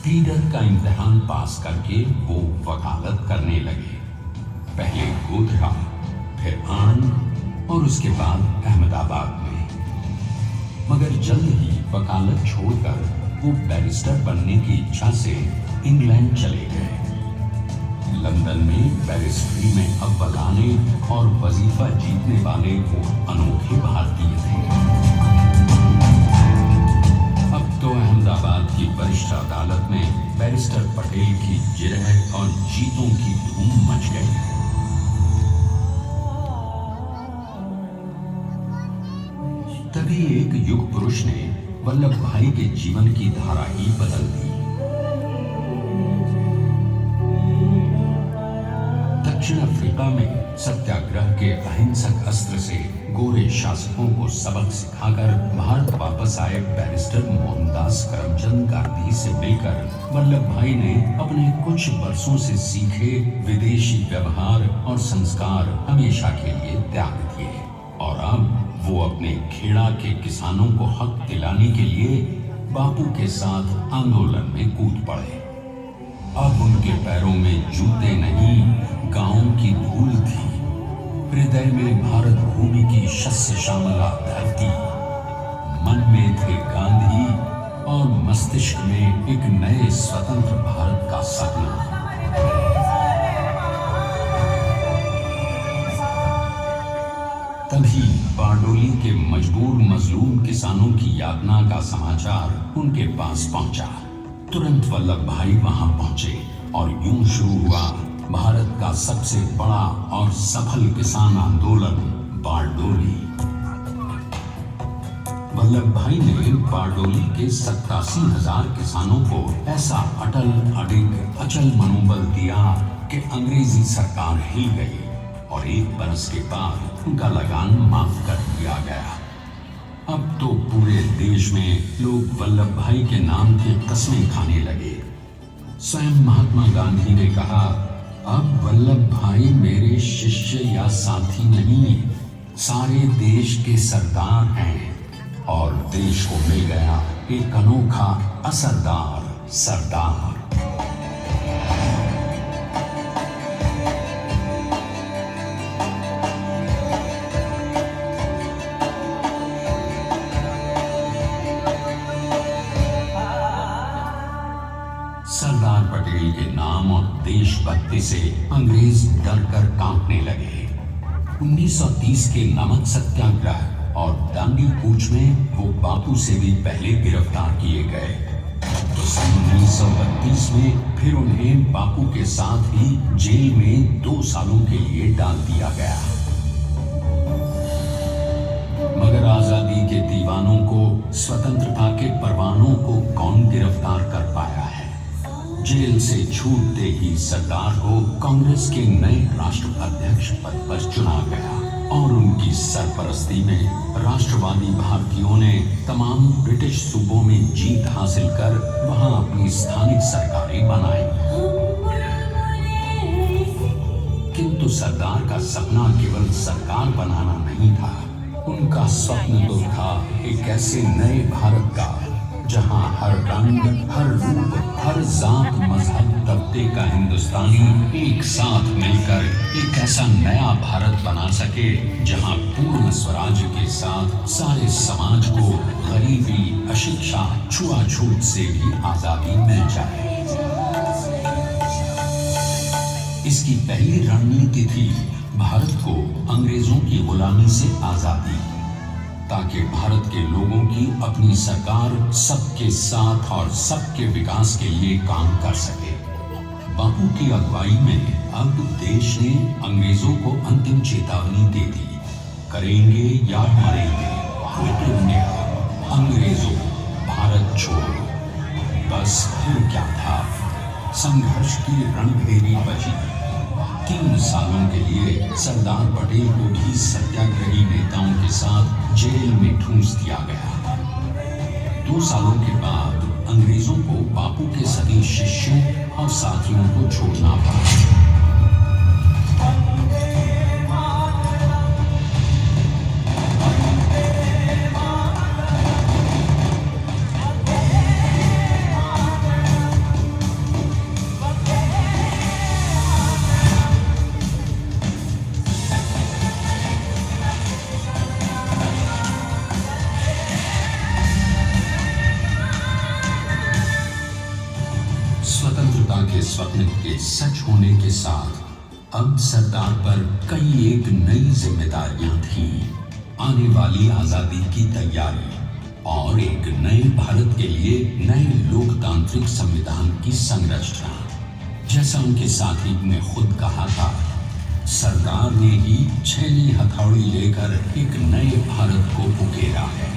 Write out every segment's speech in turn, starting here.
Reader का इम्तिहान पास करके वो वकालत करने लगे। पहले गोधरा, फिर आणंद और उसके बाद अहमदाबाद में। मगर जल्द ही वकालत छोड़कर वो बैरिस्टर बनने की इच्छा से इंग्लैंड चले गए। लंदन में बैरिस्ट्री में अव्वल आने और वजीफा जीतने वाले वो अनोखे भारतीय थे। अब तो अहमदाबाद की वरिष्ठ अदालत में बैरिस्टर पटेल की जिरह और जीतों की धूम मच गई। तभी एक युग पुरुष ने वल्लभ भाई के जीवन की धारा ही बदल दी। दक्षिण अफ्रीका में सत्याग्रह के अहिंसक अस्त्र से गोरे शासकों को सबक सिखाकर भारत वापस आए बैरिस्टर मोहनदास करमचंद गांधी से मिलकर वल्लभ भाई ने अपने कुछ वर्षों से सीखे विदेशी व्यवहार और संस्कार हमेशा के लिए त्याग दिए और अब वो अपने खेड़ा के किसानों को हक दिलाने के लिए बापू के साथ आंदोलन में कूद पड़े। अब उनके पैरों में जूते नहीं, गांवों की धूल थी। हृदय में भारत भूमि की शस्य श्यामला धरती। मन में थे गांधी और मस्तिष्क में एक नए स्वतंत्र भारत का सपना। तभी बारडोली के मजबूर मजलूम किसानों की यातना का समाचार उनके पास पहुंचा। तुरंत वल्लभ भाई वहां पहुंचे और यूं शुरू हुआ भारत का सबसे बड़ा और सफल किसान आंदोलन बारडोली। वल्लभ भाई ने बारडोली के 87,000 किसानों को ऐसा अटल अडिग अचल मनोबल दिया कि अंग्रेजी सरकार हिल गई और एक बरस के बाद उनका लगान माफ कर दिया गया। अब तो पूरे देश में लोग वल्लभ भाई के नाम की कस्में खाने लगे। स्वयं महात्मा गांधी ने कहा, अब वल्लभ भाई मेरे शिष्य या साथी नहीं, सारे देश के सरदार हैं और देश को मिल गया एक अनोखा असरदार सरदार। सरदार पटेल के नाम और देशभक्ति से अंग्रेज डर कर कांपने लगे। 1930 के नमक सत्याग्रह और दांडी कूच में वो बापू से भी पहले गिरफ्तार किए गए। तो सन 1932 में फिर उन्हें बापू के साथ ही जेल में 2 सालों के लिए डाल दिया गया। मगर आजादी के दीवानों को, स्वतंत्रता के परवानों को कौन गिरफ्तार कर पाया है। जेल से छूटते ही सरदार को कांग्रेस के नए राष्ट्राध्यक्ष पद पर चुना गया और उनकी सरपरस्ती में राष्ट्रवादी भारतीयों ने तमाम ब्रिटिश सूबों में जीत हासिल कर वहां अपनी स्थानिक सरकारें बनाई। किंतु सरदार का सपना केवल सरकार बनाना नहीं था। उनका स्वप्न तो था एक ऐसे नए भारत का जहां हर रंग, हर रूप, हर जात, मजहब, तबके का हिंदुस्तानी एक साथ मिलकर एक ऐसा नया भारत बना सके जहां पूर्ण स्वराज्य के साथ सारे समाज को गरीबी, अशिक्षा, छुआछूत से भी आजादी मिल जाए। इसकी पहली रणनीति थी भारत को अंग्रेजों की गुलामी से आजादी, ताकि भारत के लोगों की अपनी सरकार सबके साथ और सबके विकास के लिए काम कर सके। बापू की अगुवाई में अब देश ने अंग्रेजों को अंतिम चेतावनी दे दी, करेंगे या मरेंगे, क्विट इंडिया, अंग्रेजों भारत छोड़ो। बस फिर क्या था, संघर्ष की रणभेरी बची। 3 सालों के लिए सरदार पटेल को भी सत्याग्रही नेताओं के साथ जेल में ठूंस दिया गया। 2 सालों के बाद अंग्रेजों को बापू के सभी शिष्यों और साथियों को छोड़ना पड़ा। जनता के स्वप्न के सच होने के साथ अब सरदार पर कई एक नई जिम्मेदारियां थीं। आने वाली आजादी की तैयारी और एक नए भारत के लिए नए लोकतांत्रिक संविधान की संरचना। जैसा उनके साथी ने खुद कहा था, सरदार ने ही छैली हथौड़ी लेकर एक नए भारत को उकेरा है।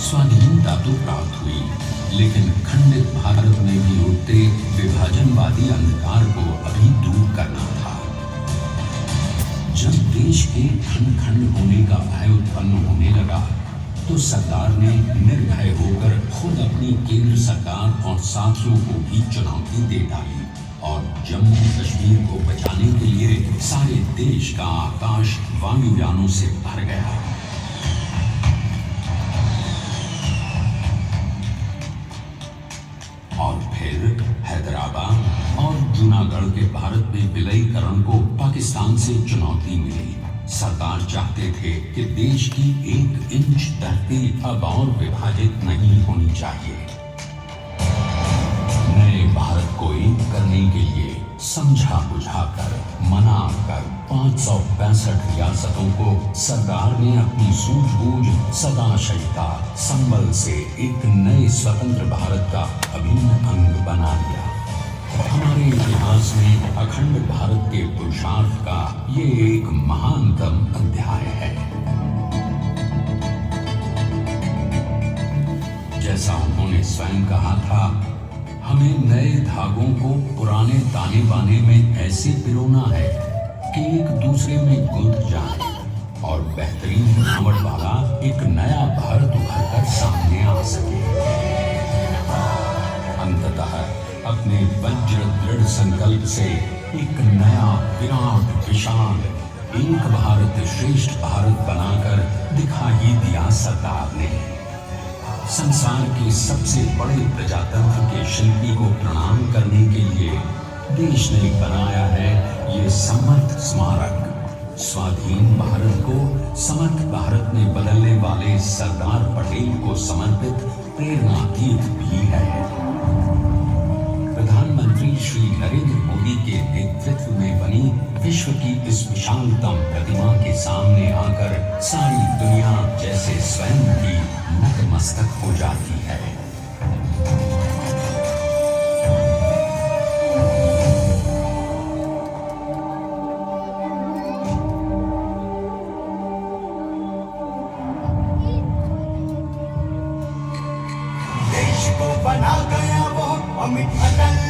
स्वाधीनता तो प्राप्त हुई, लेकिन खंडित भारत में भी उठते विभाजनवादी अंधकार को अभी दूर करना था। जब देश के खंड खंड होने का भय उत्पन्न होने लगा, तो सरदार ने निर्भय होकर खुद अपनी केंद्र सरकार और साथियों को भी चुनौती दे डाली और जम्मू कश्मीर को बचाने के लिए सारे देश का आकाश वायुयानों से भर गया। और फिर हैदराबाद और जूनागढ़ के भारत में विलयीकरण को पाकिस्तान से चुनौती मिली। सरदार चाहते थे कि देश की 1 इंच धरती अब और विभाजित नहीं होनी चाहिए। नए भारत को एक करने के लिए समझा बुझाकर मनाकर 565 रियासतों को सरदार ने अपनी सूझबूझ सदाशयता संबल से एक नए स्वतंत्र भारत का अभिन्न अंग बना लिया। हमारे इतिहास में अखंड भारत के पुरुषार्थ का ये एक महानतम अध्याय है। जैसा उन्होंने स्वयं कहा था, हमें नए धागों को पुराने ताने बाने में ऐसे पिरोना है कि एक दूसरे में गुंथ जाए और बेहतरीन बनावट वाला एक नया भारत उभर कर सामने आ सके। अंततः अपने वज्र दृढ़ संकल्प से एक नया विराट विशाल एक भारत श्रेष्ठ भारत बनाकर दिखा ही दिया सरदार ने। संसार के सबसे बड़े प्रजातंत्र के शिल्पी को प्रणाम करने के लिए देश ने बनाया है ये समर्थ स्मारक। स्वाधीन भारत को समर्थ भारत में बदलने वाले सरदार पटेल को समर्पित प्रेरणा तीर्थ भी है। प्रधानमंत्री श्री नरेंद्र मोदी के नेतृत्व में बनी विश्व की इस विशालतम प्रतिमा के सामने आकर सारी दुनिया जैसे स्वयं भी नतमस्तक हो जाती है। देश को बना गया वो अमित अटल